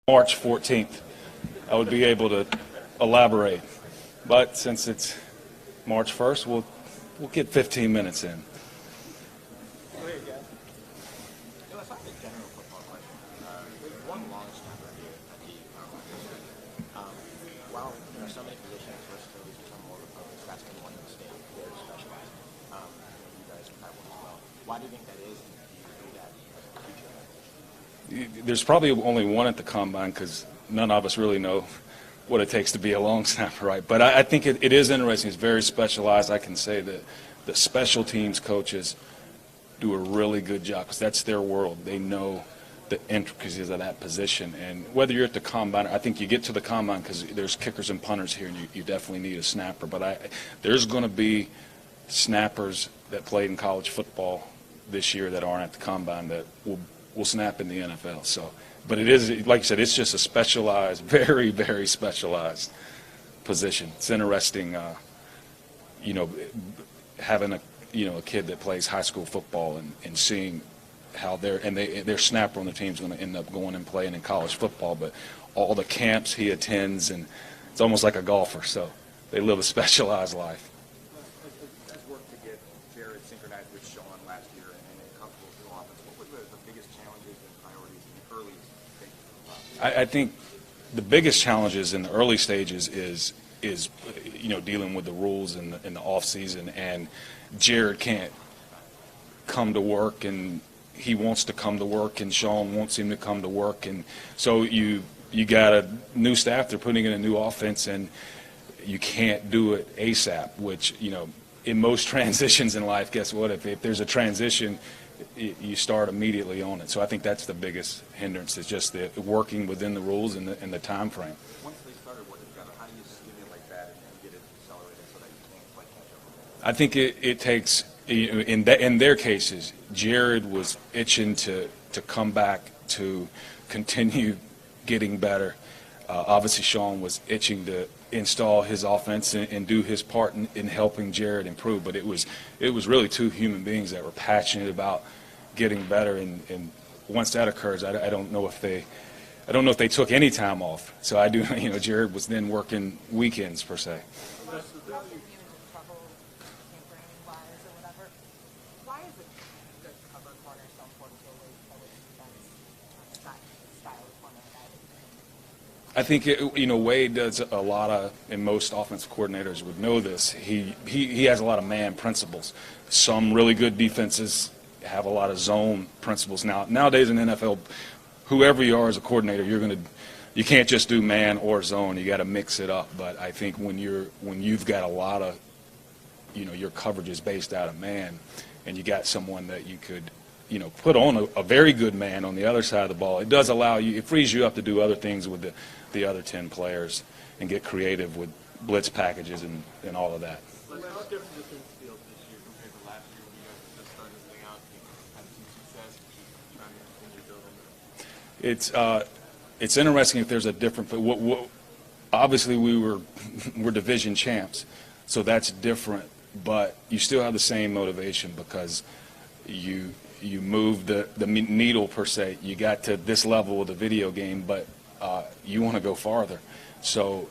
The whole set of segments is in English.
March 14th, I would be able to elaborate. But since it's March 1st, we'll get 15 minutes in. While there are so many positions, versatility has become more of a focus. That's been one mistake. Very specialized. You guys are that one as well. Why do you think that is? And do you do that in the future? There's probably only one at the combine because none of us really know what it takes to be a long snapper, right? But I think it is interesting. It's very specialized. I can say that the special teams coaches do a really good job because that's their world. They know the intricacies of that position. And whether you're at the combine, I think you get to the combine because there's kickers and punters here, and you definitely need a snapper. But there's going to be snappers that played in college football this year that aren't at the combine that will snap in the NFL. So, but it is, like you said, it's just a specialized, very, very specialized position. It's interesting, having a kid that plays high school football and seeing how their snapper on the team is going to end up going and playing in college football, but all the camps he attends, and it's almost like a golfer. So they live a specialized life. As worked to get Jared synchronized with Sean last year and comfortable with the offense, what were the biggest challenges and priorities in the early stages? I think the biggest challenges in the early stages is dealing with the rules in the off season, and Jared can't come to work, and he wants to come to work, and Sean wants him to come to work, and so you got a new staff. They're putting in a new offense, and you can't do it ASAP. Which in most transitions in life, guess what? If there's a transition, you start immediately on it. So I think that's the biggest hindrance, is just the working within the rules and the time frame. Once they started working together, how do you stimulate that and get it accelerated so that you can play catch up? I think it takes, in their cases, Jared was itching to come back to continue getting better. Obviously, Sean was itching to install his offense and do his part in helping Jared improve. But it was really two human beings that were passionate about getting better. And once that occurs, I don't know if they took any time off. So I do, Jared was then working weekends per se. I think Wade does a lot of, and most offensive coordinators would know this. He has a lot of man principles. Some really good defenses have a lot of zone principles. Nowadays in NFL, whoever you are as a coordinator, you can't just do man or zone. You got to mix it up. But I think when you've got a lot of, your coverage is based out of man, and you got someone that you could put on a very good man on the other side of the ball, it does allow you, it frees you up to do other things with the other 10 players and get creative with blitz packages and all of that. How different is the field this year compared to last year when you guys were just starting this thing out and had some success and trying to continue building? It's interesting if there's a different. Obviously, we're division champs, so that's different. But you still have the same motivation because you move the needle per se. You got to this level of the video game, but you want to go farther. So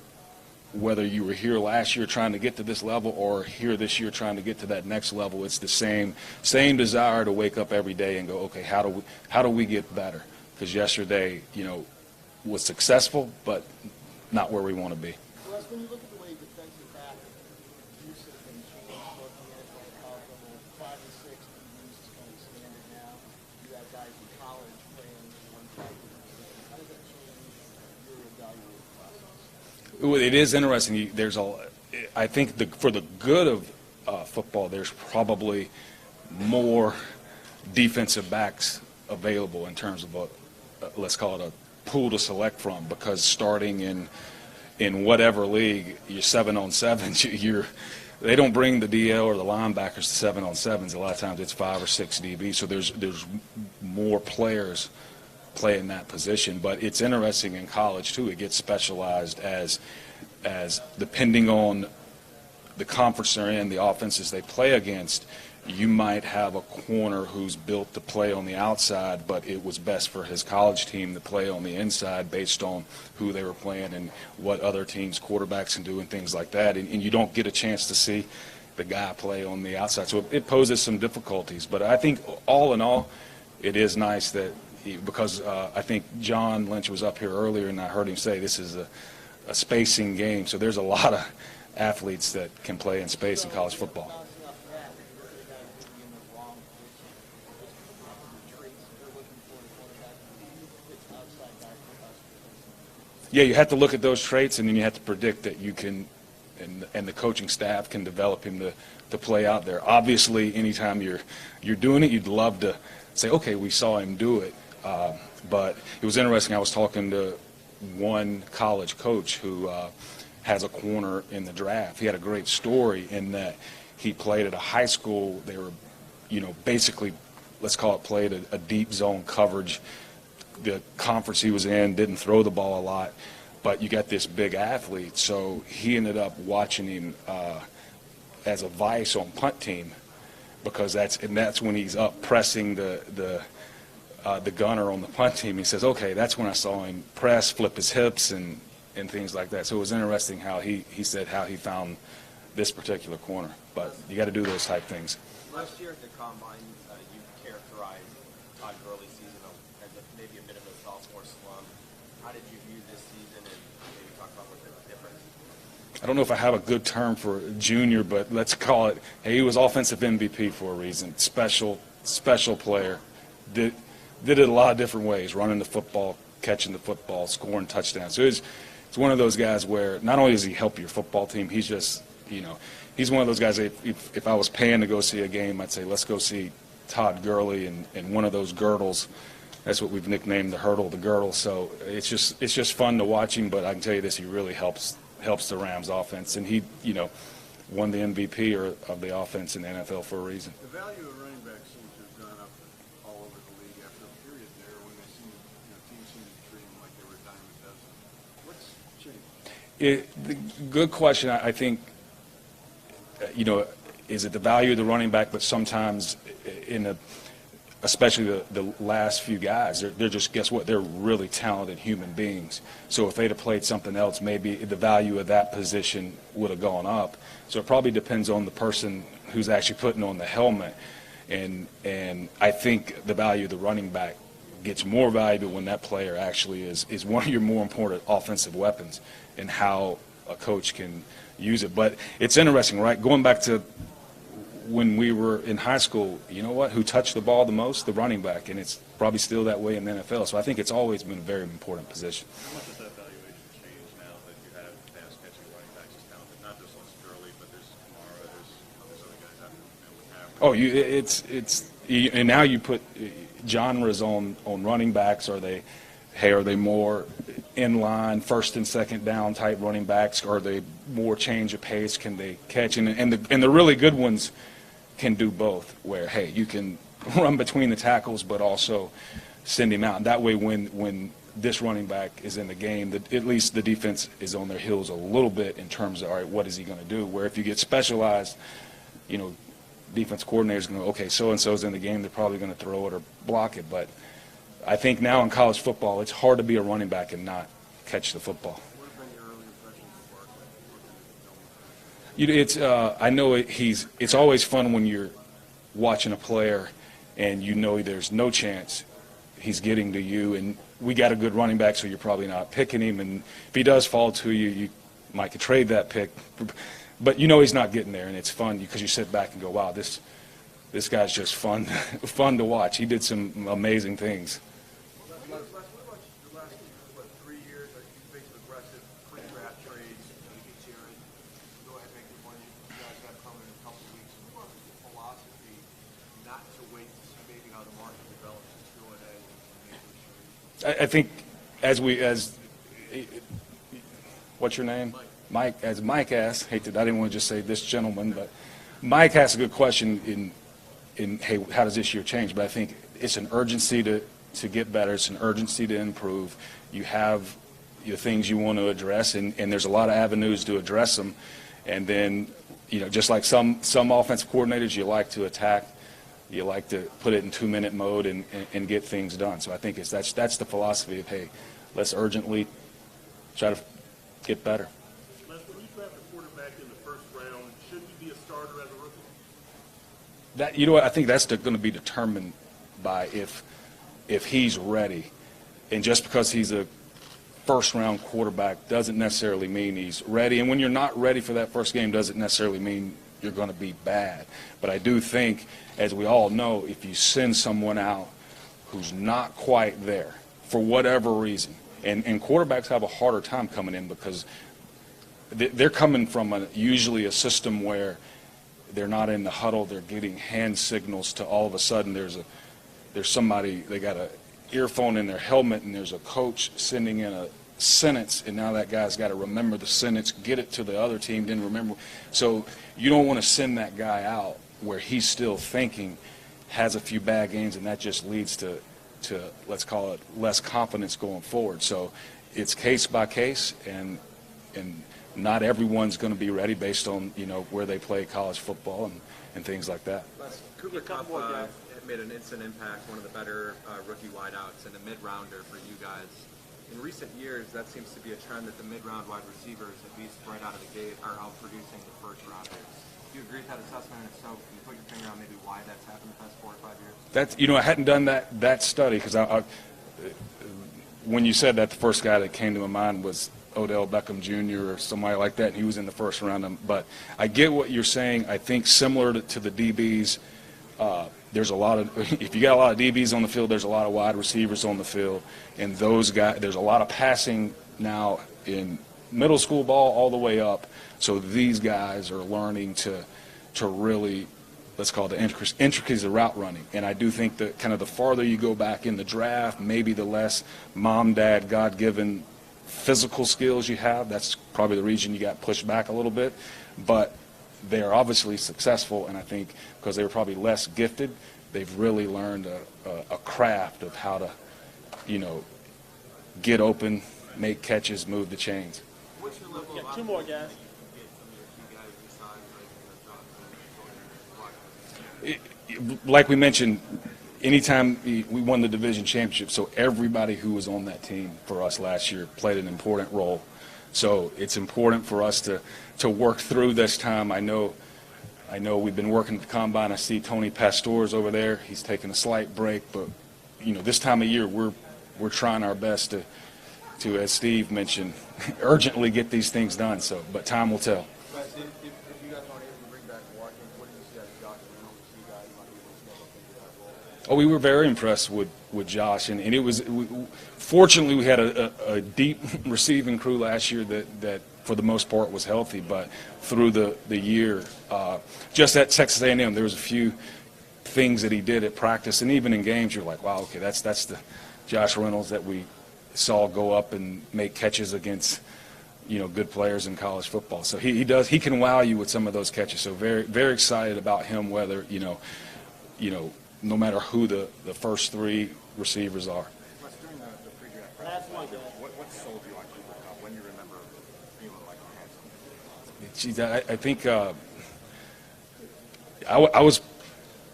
whether you were here last year trying to get to this level or here this year trying to get to that next level, it's the same desire to wake up every day and go, okay, how do we get better? Because yesterday, was successful, but not where we want to be. Well, when you look at the way defensive back use has been changed, both the NFL college level, 5 and 6, the use is kind of standard now. You have guys in college playing one type of position. How does that change your evaluating process? It is interesting. I think for the good of football, there's probably more defensive backs available in terms of let's call it a pool to select from, because starting in whatever league, you're 7-on-7s, they don't bring the DL or the linebackers to 7-on-7s. A lot of times it's 5 or 6 DB, so there's more players playing that position. But it's interesting in college too. It gets specialized as depending on the conference they're in, the offenses they play against. you might have a corner who's built to play on the outside, but it was best for his college team to play on the inside based on who they were playing and what other teams' quarterbacks can do and things like that. And you don't get a chance to see the guy play on the outside. So it poses some difficulties. But I think all in all, it is nice that because I think John Lynch was up here earlier, and I heard him say this is a spacing game. So there's a lot of athletes that can play in space in college football. Bouncing off that, if you look at a guy who's maybe in the wrong position, just the traits they're looking for in a quarterback, it's outside guy for us. Yeah, you have to look at those traits, and then you have to predict that you can, and the coaching staff can develop him to play out there. Obviously, anytime you're doing it, you'd love to say, okay, we saw him do it. But it was interesting. I was talking to one college coach who has a corner in the draft. He had a great story in that he played at a high school. They were, basically, let's call it played a deep zone coverage. The conference he was in didn't throw the ball a lot, but you got this big athlete. So he ended up watching him as a vice on punt team, because that's when he's up pressing the gunner on the punt team. He says, okay, that's when I saw him press, flip his hips, and things like that. So it was interesting how he said how he found this particular corner. But you got to do those type things. Last year at the Combine, you characterized Todd Gurley's season as maybe a bit of a sophomore slump. How did you view this season, and maybe talk about what the difference? I don't know if I have a good term for junior, but let's call it, hey, he was offensive MVP for a reason. Special player. Did it a lot of different ways, running the football, catching the football, scoring touchdowns. So it's one of those guys where not only does he help your football team, he's just, he's one of those guys, if I was paying to go see a game, I'd say, let's go see Todd Gurley and one of those girdles. That's what we've nicknamed the hurdle, the girdle. So it's just fun to watch him, but I can tell you this, he really helps the Rams offense. And he, won the MVP of the offense in the NFL for a reason. The value of running back seems to have gone up all over the league after a period there when they seem, teams seem to treat them like they were a dime a dozen. What's changed? Good question. I think, is it the value of the running back? But sometimes especially the last few guys, they're just, guess what? They're really talented human beings. So if they'd have played something else, maybe the value of that position would have gone up. So it probably depends on the person who's actually putting on the helmet. And I think the value of the running back gets more valuable when that player actually is one of your more important offensive weapons, and how a coach can use it. But it's interesting, right? Going back to when we were in high school, you know what? Who touched the ball the most? The running back, and it's probably still that way in the NFL. So I think it's always been a very important position. How much does that valuation change now that you have pass catching running backs as talented? Not just on Gurley, but there's Kamara, there's other guys out there with Howard. And now you put genres on running backs. Are they more inline, first and second down type running backs? Are they more change of pace? Can they catch? And the really good ones can do both, where, hey, you can run between the tackles but also send him out. And that way when this running back is in the game, at least the defense is on their heels a little bit in terms of, all right, what is he going to do? Where if you get specialized, defense coordinators going to, okay, so-and-so's in the game, they're probably going to throw it or block it. But I think now in college football, it's hard to be a running back and not catch the football. What have been your early impressions of Barkley? I know it's always fun when you're watching a player and there's no chance he's getting to you, and we got a good running back, so you're probably not picking him, and if he does fall to you, you might could trade that pick, but he's not getting there, and it's fun because you sit back and go, wow, this guy's just fun to watch. He did some amazing things. What about the last 3 years? Are you basically aggressive pre-draft trades? You get Jared, go ahead and make the money you guys have coming in a couple of weeks. What was the philosophy not to wait to see maybe how the market develops, just go ahead and make those trades? I think what's your name? Mike. As Mike asked, I didn't want to just say this gentleman, but Mike asked a good question in hey, how does this year change? But I think it's an urgency to get better. It's an urgency to improve. You have your things you want to address, and there's a lot of avenues to address them. And then, just like some offensive coordinators, you like to attack. You like to put it in 2-minute mode and get things done. So I think that's the philosophy of, hey, let's urgently try to get better. Les, when you draft a quarterback in the first round, should he be a starter as a rookie? I think that's going to be determined by if he's ready. And just because he's a first-round quarterback doesn't necessarily mean he's ready. And when you're not ready for that first game doesn't necessarily mean you're going to be bad. But I do think, as we all know, if you send someone out who's not quite there for whatever reason, and quarterbacks have a harder time coming in because they're coming from usually a system where they're not in the huddle, they're getting hand signals to all of a sudden there's somebody, they got an earphone in their helmet and there's a coach sending in a sentence, and now that guy's got to remember the sentence, get it to the other team, then remember. So you don't want to send that guy out where he's still thinking, has a few bad games, and that just leads to let's call it less confidence going forward. So it's case by case, and not everyone's going to be ready based on where they play college football and things like that. Cooper Kupp made an instant impact, one of the better rookie wideouts, and a mid-rounder for you guys. In recent years, that seems to be a trend that the mid-round wide receivers, at least right out of the gate, are outproducing the first-rounders. Do you agree with that assessment? And if so, can you put your finger on maybe why that's happened the past 4 or 5 years? That's I hadn't done that study because when you said that, the first guy that came to my mind was Odell Beckham Jr. or somebody like that, and he was in the first round. But I get what you're saying. I think similar to the DBs, there's a lot of if you got a lot of DBs on the field, there's a lot of wide receivers on the field, and those guys, there's a lot of passing now in middle school ball all the way up. So these guys are learning to really, let's call it the intricacies of route running. And I do think that kind of the farther you go back in the draft, maybe the less mom, dad, God-given physical skills you have. That's probably the reason you got pushed back a little bit. But they are obviously successful, and I think because they were probably less gifted, they've really learned a craft of how to, get open, make catches, move the chains. What's your level of 2 more, guys. Like we mentioned, anytime we won the division championship, so everybody who was on that team for us last year played an important role. So it's important for us to work through this time. I know we've been working at the combine. I see Tony Pastore's over there. He's taking a slight break, but this time of year we're trying our best to, as Steve mentioned, urgently get these things done. So, but time will tell. But if you guys aren't able to bring back Watkins, what do you see as Josh Reynolds? You guys might be able to step up into that role. Oh, we were very impressed with Josh, and it was fortunately we had a deep receiving crew last year that for the most part was healthy, but through the year, just at Texas A&M, there was a few things that he did at practice and even in games. You're like, wow, okay, that's the Josh Reynolds that we saw go up and make catches against good players in college football. So he can wow you with some of those catches. So very very excited about him. Whether no matter who the first 3 receivers are. What's during the pre-draft Last one, process? guys. What sold you on Cooper Kupp? When you remember feeling like a handsome? Geez, I think I was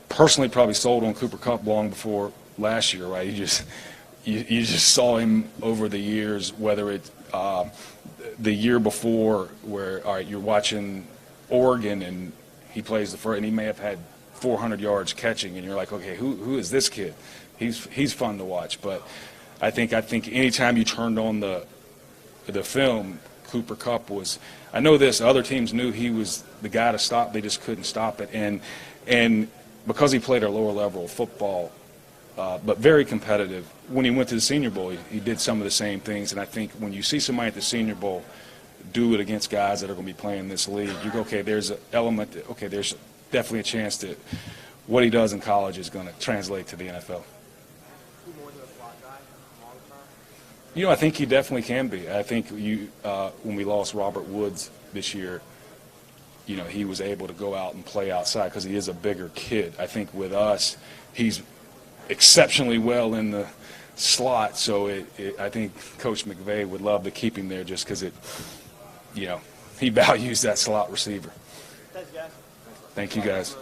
personally probably sold on Cooper Kupp long before last year, right? You just saw him over the years, whether it's the year before where, all right, you're watching Oregon and he plays the first, and he may have had 400 yards catching, and you're like, okay, who is this kid? He's fun to watch. But I think anytime you turned on the film, Cooper Kupp was. I know this. Other teams knew he was the guy to stop. They just couldn't stop it. And because he played a lower level of football, but very competitive. When he went to the Senior Bowl, he did some of the same things. And I think when you see somebody at the Senior Bowl do it against guys that are going to be playing this league, you go, okay, there's an element that, okay, there's definitely a chance that what he does in college is going to translate to the NFL. Who more than a slot guy long term? I think he definitely can be. I think when we lost Robert Woods this year, he was able to go out and play outside because he is a bigger kid. I think with us, he's exceptionally well in the slot, so I think Coach McVay would love to keep him there just because he values that slot receiver. Thanks, guys. Thank you, guys.